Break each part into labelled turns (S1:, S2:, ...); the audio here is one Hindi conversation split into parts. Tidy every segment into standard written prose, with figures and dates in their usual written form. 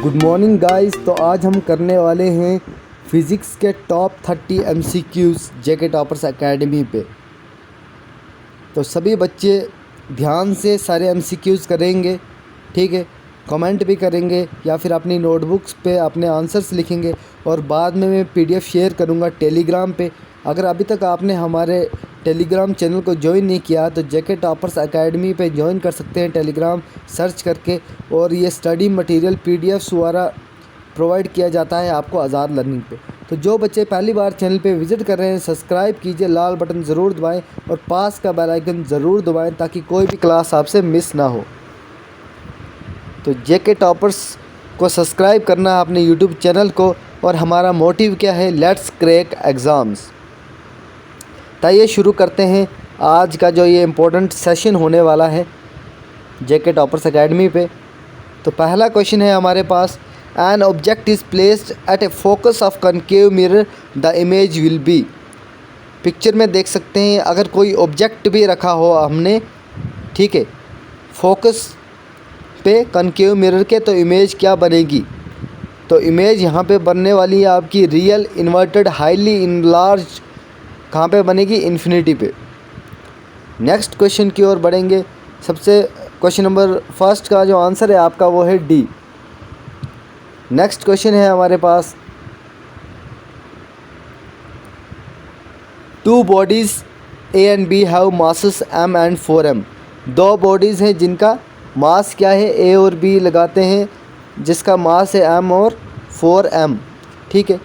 S1: Good morning guys. तो आज हम करने वाले हैं फिज़िक्स के टॉप 30 MCQs जेके टॉपर्स एकेडमी पे। तो सभी बच्चे ध्यान से सारे MCQs करेंगे, ठीक है। कमेंट भी करेंगे या फिर अपनी नोटबुक्स पे अपने आंसर्स लिखेंगे और बाद में मैं PDF शेयर करूँगा टेलीग्राम पे। अगर अभी तक आपने हमारे टेलीग्राम चैनल को ज्वाइन नहीं किया तो जेके टॉपर्स एकेडमी पे ज्वाइन कर सकते हैं टेलीग्राम सर्च करके। और ये स्टडी मटेरियल PDFs द्वारा प्रोवाइड किया जाता है आपको आज़ाद लर्निंग पे। तो जो बच्चे पहली बार चैनल पे विज़िट कर रहे हैं, सब्सक्राइब कीजिए, लाल बटन ज़रूर दबाएं और पास का बेल आइकन ज़रूर दबाएं ताकि कोई भी क्लास आपसे मिस ना हो। तो जेके टॉपर्स को सब्सक्राइब करना अपने यूट्यूब चैनल को। और हमारा मोटिव क्या है? Let's crack exams. तो ये शुरू करते हैं आज का जो ये इम्पोर्टेंट सेशन होने वाला है जेके टॉपर्स एकेडमी पे। तो पहला क्वेश्चन है हमारे पास, an object is placed at a focus of concave mirror, the image will be. Picture में देख सकते हैं अगर कोई ऑब्जेक्ट भी रखा हो हमने, ठीक है, फोकस पे कनकेव मिरर के, तो इमेज क्या बनेगी? तो इमेज यहाँ पे बनने वाली है आपकी रियल इन्वर्टेड हाईली इनलार्ज। कहाँ पे बनेगी? इन्फिनिटी पे। नेक्स्ट क्वेश्चन की ओर बढ़ेंगे। सबसे क्वेश्चन नंबर फर्स्ट का जो आंसर है आपका वो है डी। नेक्स्ट क्वेश्चन है हमारे पास, two bodies A and B have masses M and 4M। दो बॉडीज़ हैं जिनका मास क्या है? A और B लगाते हैं, जिसका मास है M और 4M, ठीक है।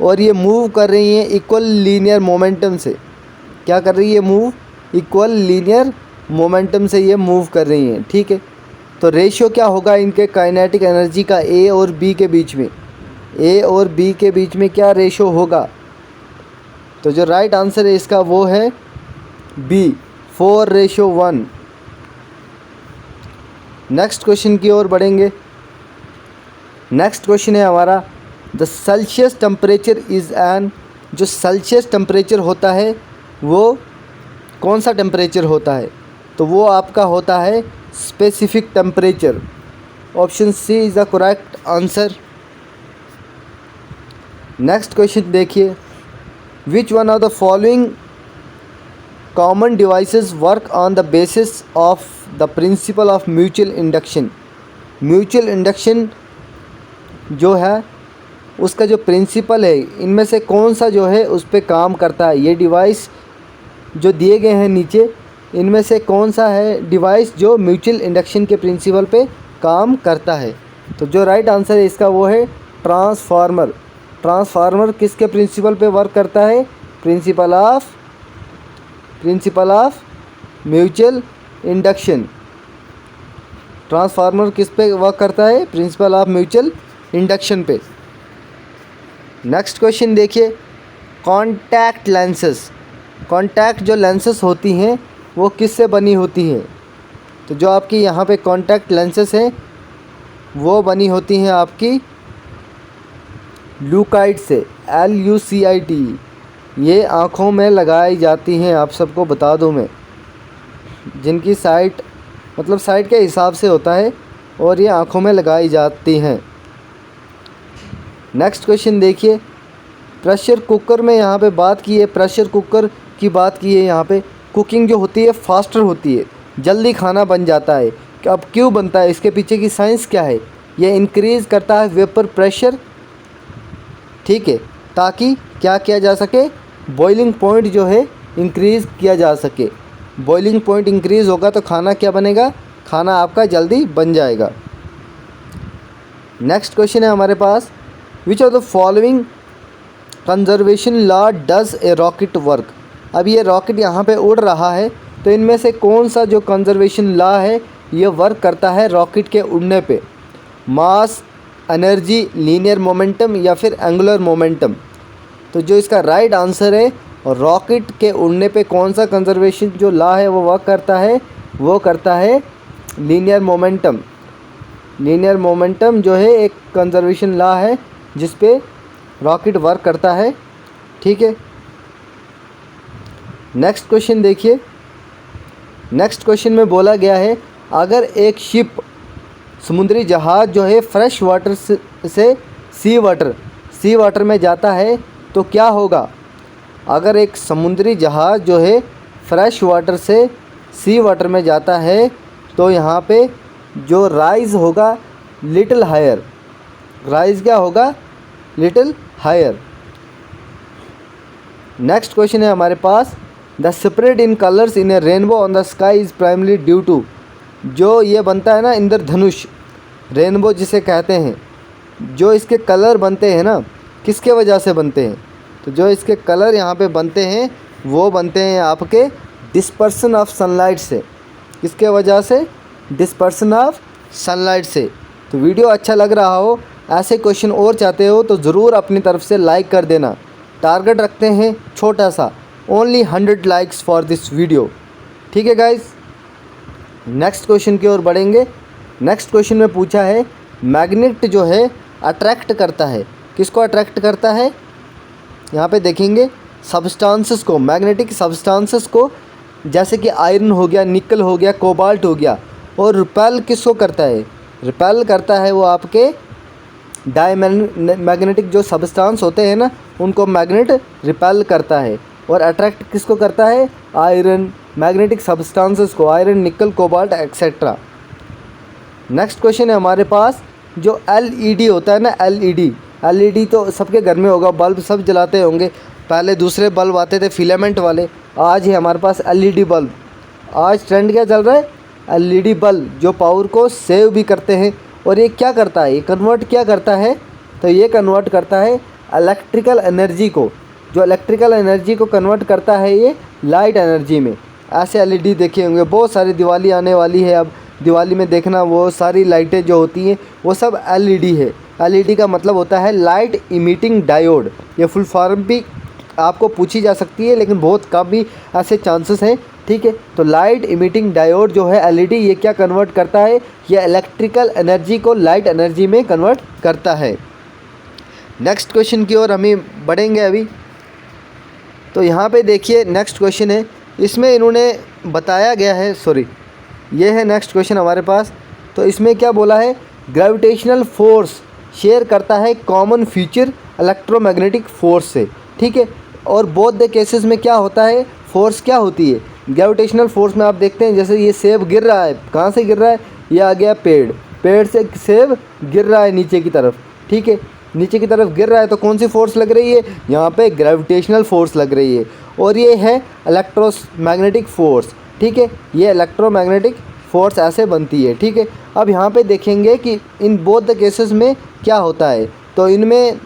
S1: और ये मूव कर रही हैं इक्वल लीनियर मोमेंटम से। क्या कर रही है? मूव इक्वल लीनियर मोमेंटम से ये मूव कर रही हैं, ठीक है। तो रेशियो क्या होगा इनके काइनेटिक एनर्जी का A और B के बीच में? A और B के बीच में क्या रेशियो होगा? तो जो राइट आंसर है इसका वो है B, 4:1। नेक्स्ट क्वेश्चन की ओर बढ़ेंगे। नेक्स्ट क्वेश्चन है हमारा, the Celsius temperature is an. जो सेल्सियस टेम्परेचर होता है वो कौन सा टेम्परेचर होता है? तो वो आपका होता है specific temperature. Option C is the correct answer. Next question देखिए, which one of the following common devices work on the basis of the principle of mutual induction. Mutual induction जो है उसका जो प्रिंसिपल है, इनमें से कौन सा जो है उस पर काम करता है? ये डिवाइस जो दिए गए हैं नीचे, इनमें से कौन सा है डिवाइस जो म्यूचुअल इंडक्शन के प्रिंसिपल पे काम करता है? तो जो राइट आंसर है इसका वो है ट्रांसफार्मर। ट्रांसफार्मर किसके प्रिंसिपल पे वर्क करता है? Principal of mutual induction. Transformer किस पे वर्क करता है? प्रिंसिपल ऑफ म्यूचुअल इंडक्शन पे। नेक्स्ट क्वेश्चन देखिए, कॉन्टैक्ट लेंसेस। कॉन्टैक्ट जो लेंसेस होती हैं वो किससे बनी होती हैं? तो जो आपकी यहाँ पे कॉन्टैक्ट लेंसेस हैं वो बनी होती हैं आपकी लूकाइट से, LUCIT। ये आँखों में लगाई जाती हैं, आप सबको बता दूँ मैं, जिनकी साइट मतलब साइट के हिसाब से होता है और ये आँखों में लगाई जाती हैं। नेक्स्ट क्वेश्चन देखिए, प्रेशर कुकर में यहाँ पे बात की है, प्रेशर कुकर की बात की है। यहाँ पे कुकिंग जो होती है फास्टर होती है, जल्दी खाना बन जाता है। अब क्यों बनता है? इसके पीछे की साइंस क्या है? ये इंक्रीज़ करता है वेपर प्रेशर, ठीक है, ताकि क्या किया जा सके? बॉइलिंग पॉइंट जो है इंक्रीज़ किया जा सके। बॉइलिंग पॉइंट इंक्रीज़ होगा तो खाना क्या बनेगा? खाना आपका जल्दी बन जाएगा। नेक्स्ट क्वेश्चन है हमारे पास, which of the following conservation law does a rocket work. अब ये रॉकेट यहाँ पे उड़ रहा है, तो इनमें से कौन सा जो कंजर्वेशन लॉ है ये वर्क करता है रॉकेट के उड़ने पे? मास, एनर्जी, लीनियर मोमेंटम या फिर एंगुलर मोमेंटम? तो जो इसका राइट आंसर है, रॉकेट के उड़ने पे कौन सा कंजर्वेशन जो लॉ है वो वर्क करता है? वो करता है लीनियर मोमेंटम। लीनियर मोमेंटम जो है एक कंजर्वेशन लॉ है जिस पे रॉकेट वर्क करता है, ठीक है। नेक्स्ट क्वेश्चन देखिए। नेक्स्ट क्वेश्चन में बोला गया है, अगर एक शिप समुद्री जहाज़ जो है फ्रेश वाटर से सी वाटर में जाता है तो क्या होगा? अगर एक समुद्री जहाज़ जो है फ्रेश वाटर से सी वाटर में जाता है तो यहाँ पे जो राइज़ होगा लिटिल हायर, राइज़ क्या होगा? Little higher. नेक्स्ट क्वेश्चन है हमारे पास, the spread in colours in a rainbow on the sky is primarily due to, जो ये बनता है ना इंद्रधनुष, रेनबो जिसे कहते हैं, जो इसके कलर बनते हैं ना किसके वजह से बनते हैं? तो जो इसके कलर यहाँ पे बनते हैं वो बनते हैं आपके डिस्पर्सन ऑफ सनलाइट से। किसके वजह से? डिस्पर्सन ऑफ सनलाइट से। तो वीडियो अच्छा लग रहा हो, ऐसे क्वेश्चन और चाहते हो तो ज़रूर अपनी तरफ से लाइक कर देना। टारगेट रखते हैं छोटा सा, only 100 likes for this video. ठीक है गाइस, नेक्स्ट क्वेश्चन की ओर बढ़ेंगे। नेक्स्ट क्वेश्चन में पूछा है मैग्नेट जो है अट्रैक्ट करता है, किसको अट्रैक्ट करता है? यहाँ पे देखेंगे सब्सटेंसेस को, मैग्नेटिक सब्सटेंसेस को, जैसे कि आयरन हो गया, निकल हो गया, कोबाल्ट हो गया। और रिपेल किसको करता है? रिपेल करता है वो आपके मैग्नेटिक जो सब्सटेंस होते हैं ना उनको मैग्नेट रिपेल करता है। और अट्रैक्ट किसको करता है? आयरन, मैग्नेटिक सब्सटेंसेस को, आयरन, निकल, कोबाल्ट एक्सेट्रा। नेक्स्ट क्वेश्चन है हमारे पास, जो एलईडी होता है ना, एलईडी तो सबके घर में होगा, बल्ब सब जलाते होंगे। पहले दूसरे बल्ब आते थे फिलामेंट वाले, आज है हमारे पास एलईडी बल्ब। आज ट्रेंड क्या चल रहा है? एलईडी बल्ब, जो पावर को सेव भी करते हैं। और ये क्या करता है? ये कन्वर्ट क्या करता है? तो ये कन्वर्ट करता है इलेक्ट्रिकल एनर्जी को, जो इलेक्ट्रिकल एनर्जी को कन्वर्ट करता है ये लाइट एनर्जी में। ऐसे एलईडी देखे होंगे, बहुत सारी दिवाली आने वाली है, अब दिवाली में देखना वो सारी लाइटें जो होती हैं वो सब एलईडी है। एलईडी का मतलब होता है लाइट इमिटिंग डायोड। ये फुल फॉर्म भी आपको पूछी जा सकती है लेकिन बहुत कम भी ऐसे चांसेस हैं। ठीक है, तो लाइट इमिटिंग डायोड जो है एलईडी, ये क्या कन्वर्ट करता है? ये इलेक्ट्रिकल एनर्जी को लाइट एनर्जी में कन्वर्ट करता है। नेक्स्ट क्वेश्चन की ओर हमें बढ़ेंगे अभी। तो यहाँ पे देखिए नेक्स्ट क्वेश्चन है, इसमें इन्होंने बताया गया है, ये है नेक्स्ट क्वेश्चन हमारे पास। तो इसमें क्या बोला है? ग्रेविटेशनल फोर्स शेयर करता है कॉमन फीचर इलेक्ट्रोमैग्नेटिक फोर्स से। ठीक है, और बोथ द केसेस में क्या होता है? फोर्स क्या होती है? ग्रेविटेशनल फोर्स में आप देखते हैं जैसे ये सेब गिर रहा है, कहाँ से गिर रहा है? ये आ गया पेड़ से सेब गिर रहा है नीचे की तरफ। ठीक है, नीचे की तरफ गिर रहा है तो कौन सी फोर्स लग रही है? यहाँ पे ग्रेविटेशनल फोर्स लग रही है। और ये है इलेक्ट्रोमैग्नेटिक फोर्स। ठीक है, ये इलेक्ट्रोमैग्नेटिक फोर्स ऐसे बनती है। ठीक है, अब यहाँ पे देखेंगे कि इन बोथ द केसेस में क्या होता है। तो इनमें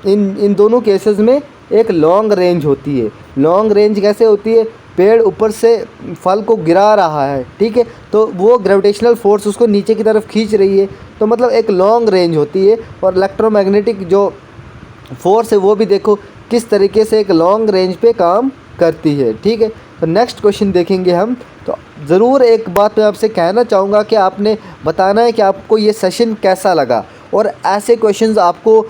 S1: इन दोनों केसेस में एक लॉन्ग रेंज होती है। लॉन्ग रेंज कैसे होती है? पेड़ ऊपर से फल को गिरा रहा है, ठीक है, तो वो ग्रेविटेशनल फोर्स उसको नीचे की तरफ खींच रही है, तो मतलब एक लॉन्ग रेंज होती है। और इलेक्ट्रोमैग्नेटिक जो फोर्स है वो भी देखो किस तरीके से एक लॉन्ग रेंज पे काम करती है। ठीक है, तो नेक्स्ट क्वेश्चन देखेंगे हम। तो ज़रूर एक बात मैं आपसे कहना चाहूँगा कि आपने बताना है कि आपको ये सेशन कैसा लगा, और ऐसे क्वेश्चंस आपको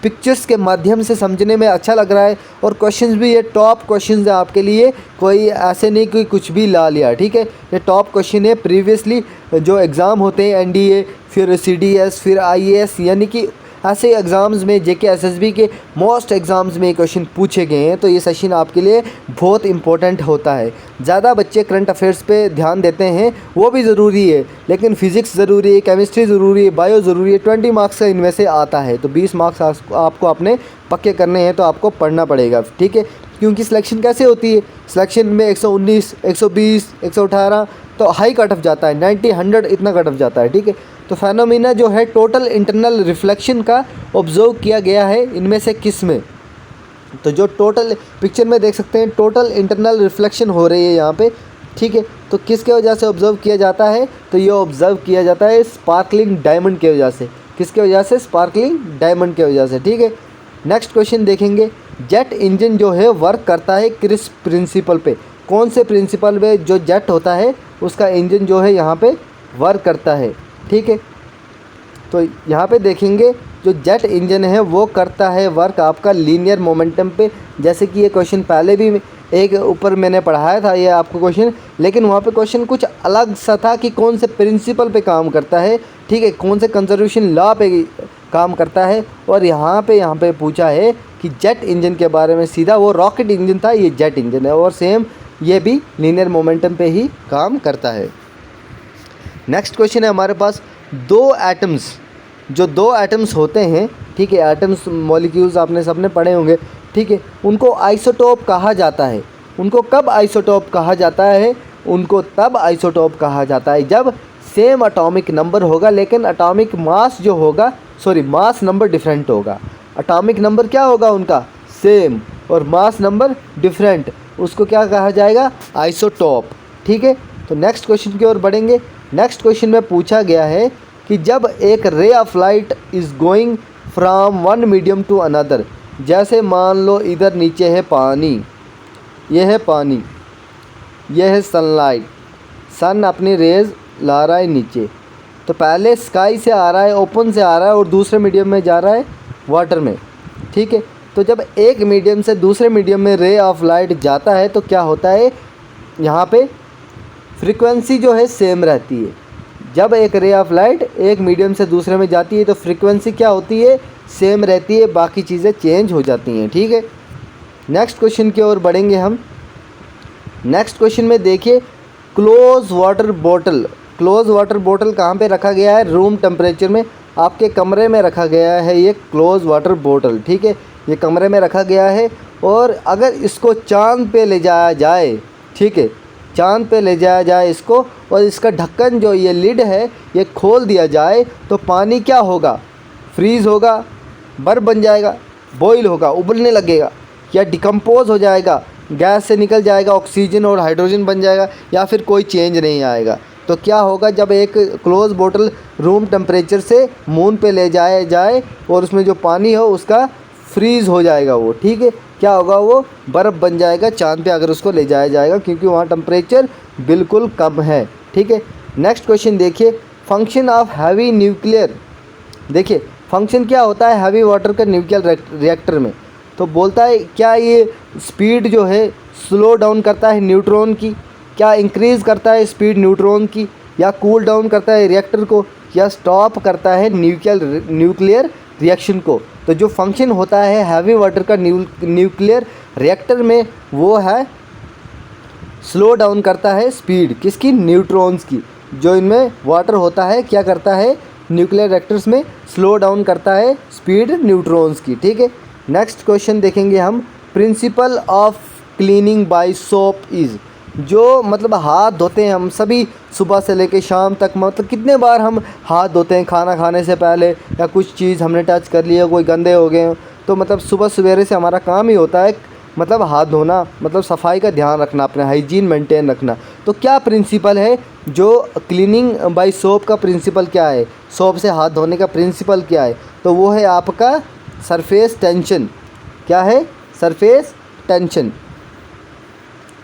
S1: पिक्चर्स के माध्यम से समझने में अच्छा लग रहा है। और क्वेश्चंस भी ये टॉप क्वेश्चंस है आपके लिए, कोई ऐसे नहीं कि कुछ भी ला लिया। ठीक है, ये टॉप क्वेश्चन है। प्रीवियसली जो एग्ज़ाम होते हैं एनडीए, फिर सीडीएस, फिर आईएएस, यानी कि ऐसे एग्ज़ाम्स में जेके एसएसबी के मोस्ट एग्ज़ाम्स में क्वेश्चन पूछे गए हैं। तो ये सेशन आपके लिए बहुत इंपॉर्टेंट होता है। ज़्यादा बच्चे करंट अफेयर्स पे ध्यान देते हैं, वो भी ज़रूरी है, लेकिन फ़िज़िक्स ज़रूरी है, केमिस्ट्री ज़रूरी है, बायो ज़रूरी है। 20 मार्क्स का इनमें से आता है, तो 20 मार्क्स आपको अपने पक्के करने हैं, तो आपको पढ़ना पड़ेगा। ठीक है, क्योंकि सिलेक्शन कैसे होती है? सिलेक्शन में 119, 120, 118 तो हाई कट ऑफ जाता है, 90, 100 इतना कट ऑफ जाता है। ठीक है, तो फेनोमेना जो है टोटल इंटरनल रिफ्लेक्शन का ऑब्जर्व किया गया है इनमें से किस में? तो जो टोटल पिक्चर में देख सकते हैं टोटल इंटरनल रिफ्लेक्शन हो रही है यहाँ पे। ठीक है, तो किसके वजह से ऑब्जर्व किया जाता है? तो ये ऑब्जर्व किया जाता है स्पार्कलिंग डायमंड की वजह से। किसके वजह से? स्पार्कलिंग डायमंड की वजह से। ठीक है, नेक्स्ट क्वेश्चन देखेंगे। जेट इंजन जो है वर्क करता है किस प्रिंसिपल पे? कौन से प्रिंसिपल पे जो जेट होता है उसका इंजन जो है यहाँ पे वर्क करता है? ठीक है, तो यहाँ पे देखेंगे जो जेट इंजन है वो करता है वर्क आपका लीनियर मोमेंटम पे। जैसे कि ये क्वेश्चन पहले भी एक ऊपर मैंने पढ़ाया था ये आपको क्वेश्चन, लेकिन वहाँ पे क्वेश्चन कुछ अलग सा था कि कौन से प्रिंसिपल पे काम करता है, ठीक है, कौन से कंजर्वेशन लॉ पे काम करता है। और यहाँ पे पूछा है कि जेट इंजन के बारे में, सीधा वो रॉकेट इंजन था, ये जेट इंजन है, और सेम ये भी लीनियर मोमेंटम पे ही काम करता है। नेक्स्ट क्वेश्चन है हमारे पास, दो एटम्स होते हैं, ठीक है, एटम्स मॉलिक्यूल्स आपने सबने पढ़े होंगे, ठीक है, उनको आइसोटोप कहा जाता है। उनको कब आइसोटोप कहा जाता है? उनको तब आइसोटोप कहा जाता है जब सेम एटॉमिक नंबर होगा, लेकिन एटॉमिक मास जो होगा, मास नंबर डिफरेंट होगा। एटॉमिक नंबर क्या होगा उनका? सेम, और मास नंबर डिफरेंट, उसको क्या कहा जाएगा? आइसोटोप, ठीक है। तो नेक्स्ट क्वेश्चन की ओर बढ़ेंगे। नेक्स्ट क्वेश्चन में पूछा गया है कि जब एक ray of light is going from one medium to another, जैसे मान लो इधर नीचे है पानी, ये है पानी, ये है सनलाइट, सन अपनी रेज़ ला रहा है नीचे, तो पहले स्काई से आ रहा है, ओपन से आ रहा है, और दूसरे मीडियम में जा रहा है वाटर में, ठीक है। तो जब एक मीडियम से दूसरे मीडियम में रे ऑफ लाइट जाता है तो क्या होता है, यहाँ पे फ्रीक्वेंसी जो है सेम रहती है। जब एक रे ऑफ लाइट एक मीडियम से दूसरे में जाती है तो फ्रीक्वेंसी क्या होती है? सेम रहती है, बाकी चीज़ें चेंज हो जाती हैं, ठीक है। नेक्स्ट क्वेश्चन की ओर बढ़ेंगे हम। नेक्स्ट क्वेश्चन में देखिए, क्लोज वाटर बोतल कहाँ पे रखा गया है? रूम टेम्परेचर में, आपके कमरे में रखा गया है ये क्लोज वाटर बोतल, ठीक है, ये कमरे में रखा गया है। और अगर इसको चांद पे ले जाया जाए, ठीक है, चांद पे ले जाया जाए इसको, और इसका ढक्कन जो ये लिड है ये खोल दिया जाए, तो पानी क्या होगा? फ्रीज़ होगा, बर्फ़ बन जाएगा, बॉईल होगा, उबलने लगेगा, या डिकम्पोज हो जाएगा, गैस से निकल जाएगा, ऑक्सीजन और हाइड्रोजन बन जाएगा, या फिर कोई चेंज नहीं आएगा। तो क्या होगा, जब एक क्लोज बोतल रूम टेम्परेचर से मून पे ले जाया जाए और उसमें जो पानी हो उसका फ्रीज़ हो जाएगा वो, ठीक है, क्या होगा, वो बर्फ़ बन जाएगा चांद पे अगर उसको ले जाया जाएगा, क्योंकि वहाँ टेम्परेचर बिल्कुल कम है, ठीक है। नेक्स्ट क्वेश्चन देखिए, फंक्शन ऑफ हैवी न्यूक्लियर, देखिए फंक्शन क्या होता है हैवी वाटर का न्यूक्लियर रिएक्टर में, तो बोलता है क्या ये स्पीड जो है स्लो डाउन करता है न्यूट्रॉन की, क्या इंक्रीज़ करता है स्पीड न्यूट्रॉन की, या कूल डाउन करता है रिएक्टर को, या स्टॉप करता है न्यूक्लियर रिएक्शन को। तो जो फंक्शन होता है हैवी वाटर का न्यूक्लियर रिएक्टर में वो है स्लो डाउन करता है स्पीड किसकी? न्यूट्रॉन्स की। जो इनमें वाटर होता है क्या करता है न्यूक्लियर रिएक्टर्स में? स्लो डाउन करता है स्पीड न्यूट्रॉन्स की, ठीक है। नेक्स्ट क्वेश्चन देखेंगे हम, principle of cleaning by soap is, जो मतलब हाथ धोते हैं हम सभी सुबह से लेकर शाम तक, मतलब कितने बार हम हाथ धोते हैं? खाना खाने से पहले, या कुछ चीज़ हमने टच कर लिया, कोई गंदे हो गए, तो मतलब सुबह सवेरे से हमारा काम ही होता है मतलब हाथ धोना, मतलब सफाई का ध्यान रखना, अपने हाइजीन मेंटेन रखना। तो क्या प्रिंसिपल है जो क्लीनिंग बाय सोप का प्रिंसिपल क्या है? सोप से हाथ धोने का प्रिंसिपल क्या है? तो वो है आपका सरफेस टेंशन। क्या है? Surface tension.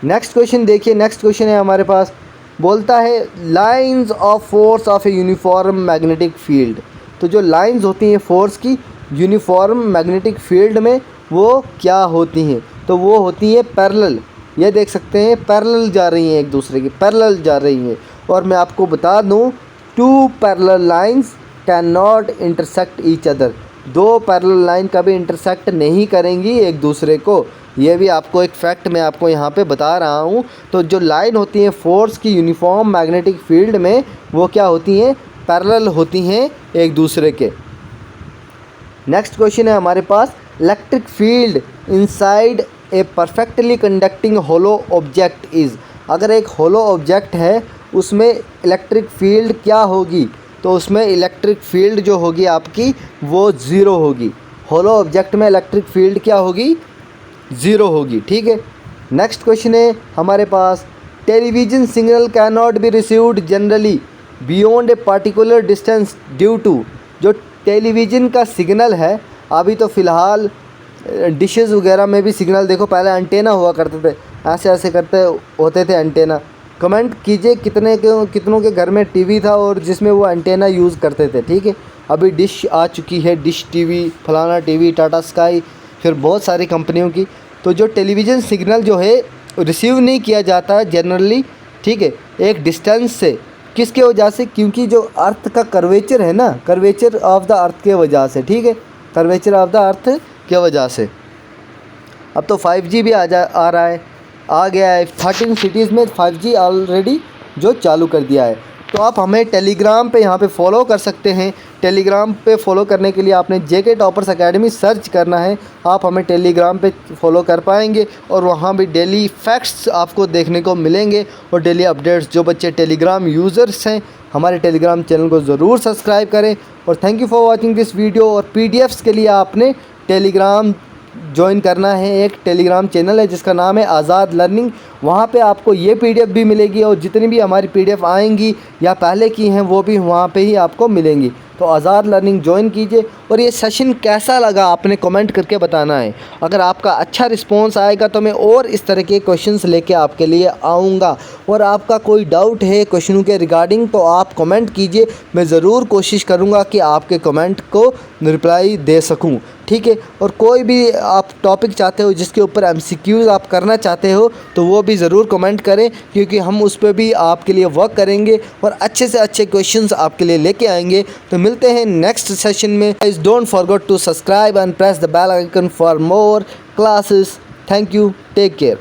S1: नेक्स्ट क्वेश्चन देखिए, नेक्स्ट क्वेश्चन है हमारे पास, बोलता है lines of force of a uniform magnetic field. तो जो लाइंस होती हैं फोर्स की यूनिफॉर्म मैग्नेटिक फील्ड में वो क्या होती हैं? तो वो होती है पैरेलल। ये देख सकते हैं पैरेलल जा रही हैं, एक दूसरे की पैरेलल जा रही हैं। और मैं आपको बता दूं, two parallel lines can not intersect each other. दो पैरेलल लाइन कभी इंटरसेक्ट नहीं करेंगी एक दूसरे को। ये भी आपको एक फैक्ट मैं आपको यहाँ पे बता रहा हूँ। तो जो लाइन होती हैं फोर्स की यूनिफॉर्म मैग्नेटिक फील्ड में वो क्या होती हैं? पैरेलल होती हैं एक दूसरे के। नेक्स्ट क्वेश्चन है हमारे पास, electric field inside a perfectly conducting hollow object is. अगर एक होलो ऑब्जेक्ट है उसमें इलेक्ट्रिक फील्ड क्या होगी? तो उसमें इलेक्ट्रिक फील्ड जो होगी आपकी वो ज़ीरो होगी। होलो ऑब्जेक्ट में इलेक्ट्रिक फील्ड क्या होगी? ज़ीरो होगी, ठीक है। नेक्स्ट क्वेश्चन है हमारे पास, television signal can not be received generally beyond a particular distance due to. जो टेलीविज़न का सिग्नल है, अभी तो फ़िलहाल डिशेस वगैरह में भी सिग्नल देखो, पहले एंटेना हुआ करते थे, ऐसे ऐसे करते होते थे एंटेना। कमेंट कीजिए कितनों के घर में टीवी था और जिसमें वो एंटेना यूज़ करते थे, ठीक है। अभी डिश आ चुकी है, डिश टीवी, फलाना टीवी, टाटा स्काई, फिर बहुत सारी कंपनियों की। तो जो टेलीविज़न सिग्नल जो है रिसीव नहीं किया जाता जनरली, ठीक है, एक डिस्टेंस से। किसके वजह से? क्योंकि जो अर्थ का कर्वेचर है ना, कर्वेचर ऑफ द अर्थ के वजह से, ठीक है, कर्वेचर ऑफ द अर्थ के वजह से। अब तो 5G भी आ रहा है, आ गया है 13 सिटीज़ में 5G ऑलरेडी जो चालू कर दिया है। तो आप हमें टेलीग्राम पे यहाँ पे फॉलो कर सकते हैं। टेलीग्राम पे फॉलो करने के लिए आपने जेके टॉपर्स एकेडमी सर्च करना है। आप हमें टेलीग्राम पे फॉलो कर पाएंगे और वहाँ भी डेली फैक्ट्स आपको देखने को मिलेंगे और डेली अपडेट्स। जो बच्चे टेलीग्राम यूज़र्स हैं हमारे टेलीग्राम चैनल को ज़रूर सब्सक्राइब करें। और thank you for watching this video. और PDFs के लिए आपने टेलीग्राम ज्वाइन करना है। एक टेलीग्राम चैनल है जिसका नाम है आज़ाद लर्निंग। वहाँ पे आपको ये PDF भी मिलेगी और जितनी भी हमारी PDF आएंगी या पहले की हैं वो भी वहाँ पे ही आपको मिलेंगी। तो आज़ाद लर्निंग ज्वाइन कीजिए। और ये सेशन कैसा लगा आपने कमेंट करके बताना है। अगर आपका अच्छा रिस्पॉन्स आएगा तो मैं और इस तरह के क्वेश्चंस लेके आपके लिए आऊँगा। और आपका कोई डाउट है क्वेश्चनों के रिगार्डिंग तो आप कमेंट कीजिए, मैं ज़रूर कोशिश करूँगा कि आपके कमेंट को रिप्लाई दे सकूँ, ठीक है। और कोई भी आप टॉपिक चाहते हो जिसके ऊपर MCQs आप करना चाहते हो तो वो भी ज़रूर कमेंट करें, क्योंकि हम उस पर भी आपके लिए वर्क करेंगे और अच्छे से अच्छे क्वेश्चंस आपके लिए लेके आएंगे। तो मिलते हैं नेक्स्ट सेशन में। Guys don't forget to subscribe and press the bell icon for more classes. Thank you, take care.